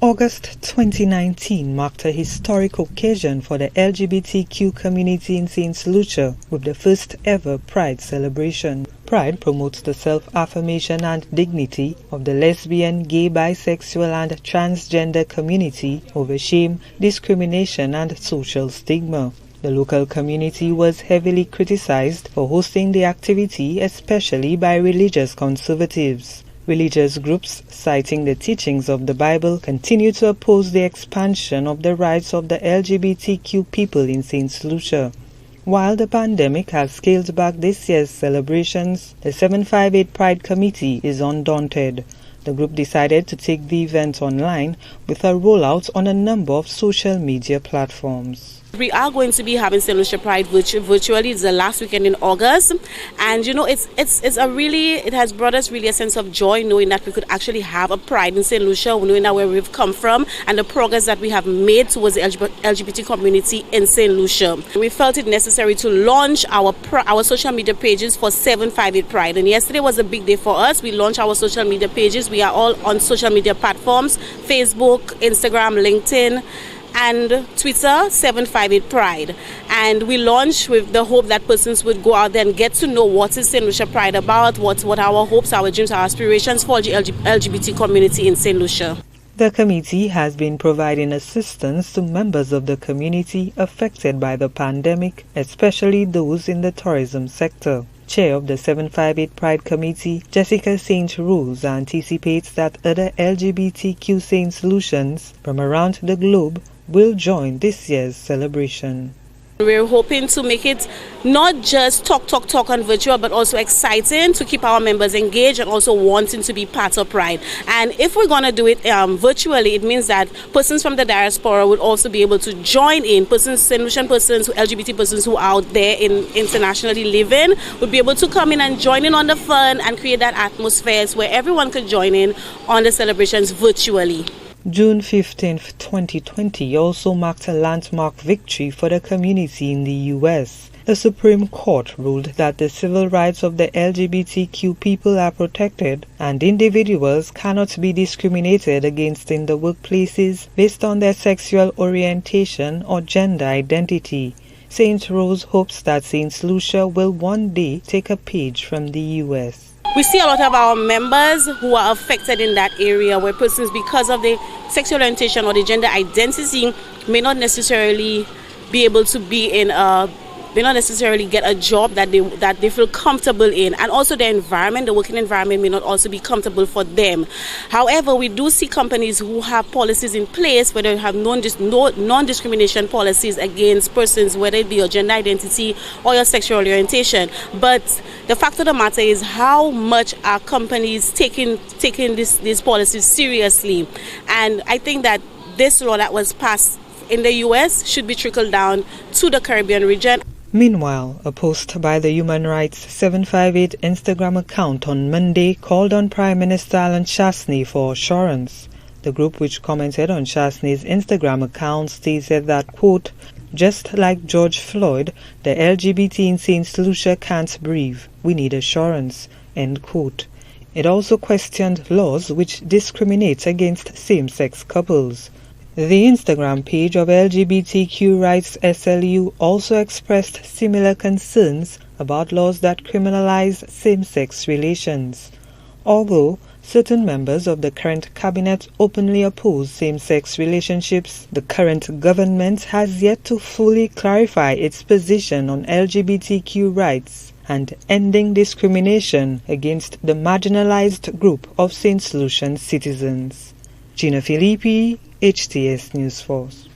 August 2019 marked a historic occasion for the LGBTQ community in Saint Lucia with the first ever Pride celebration. Pride promotes the self-affirmation and dignity of the lesbian, gay, bisexual and transgender community over shame, discrimination and social stigma. The local community was heavily criticized for hosting the activity, especially by religious conservatives. Religious groups, citing the teachings of the Bible, continue to oppose the expansion of the rights of the LGBTQ people in Saint Lucia. While the pandemic has scaled back this year's celebrations, the 758 Pride Committee is undaunted. The group decided to take the event online with a rollout on a number of social media platforms. We are going to be having Saint Lucia Pride virtually. It's the last weekend in August, and it has brought us really a sense of joy knowing that we could actually have a Pride in Saint Lucia, knowing that where we've come from and the progress that we have made towards the LGBT community in Saint Lucia. We felt it necessary to launch our social media pages for 758 Pride, and yesterday was a big day for us. We launched our social media pages. We are all on social media platforms: Facebook, Instagram, LinkedIn, and Twitter, 758 Pride. And we launched with the hope that persons would go out there and get to know what is Saint Lucia Pride about, what our hopes, our dreams, our aspirations for the LGBT community in Saint Lucia. The committee has been providing assistance to members of the community affected by the pandemic, especially those in the tourism sector. Chair of the 758 Pride Committee, Jessica St. Rose, anticipates that other LGBTQ Saint Lucians from around the globe will join this year's celebration. We're hoping to make it not just talk and virtual, but also exciting to keep our members engaged and also wanting to be part of Pride. And if we're going to do it virtually, it means that persons from the diaspora would also be able to join in. Saint Lucian persons, LGBT persons who are out there internationally living would be able to come in and join in on the fun and create that atmosphere where everyone could join in on the celebrations virtually. June 15, 2020 also marked a landmark victory for the community in the U.S. The Supreme Court ruled that the civil rights of the LGBTQ people are protected and individuals cannot be discriminated against in the workplaces based on their sexual orientation or gender identity. St. Rose hopes that Saint Lucia will one day take a page from the U.S. We see a lot of our members who are affected in that area where persons, because of their sexual orientation or the gender identity, may not necessarily be able to may not necessarily get a job that they feel comfortable in, and also the environment, the working environment, may not also be comfortable for them. However, we do see companies who have policies in place where they have non-discrimination policies against persons, whether it be your gender identity or your sexual orientation. But the fact of the matter is, how much are companies taking these policies seriously? And I think that this law that was passed in the U.S. should be trickled down to the Caribbean region. Meanwhile, a post by the Human Rights 758 Instagram account on Monday called on Prime Minister Alan Chasney for assurance. The group, which commented on Chasney's Instagram account, stated that, quote, "Just like George Floyd, the LGBT in Saint Lucia can't breathe. We need assurance," end quote. It also questioned laws which discriminate against same-sex couples. The Instagram page of LGBTQ Rights SLU also expressed similar concerns about laws that criminalize same-sex relations. Although certain members of the current cabinet openly oppose same-sex relationships, the current government has yet to fully clarify its position on LGBTQ rights and ending discrimination against the marginalized group of Saint Lucian citizens. Gina Filippi, HTS News Force.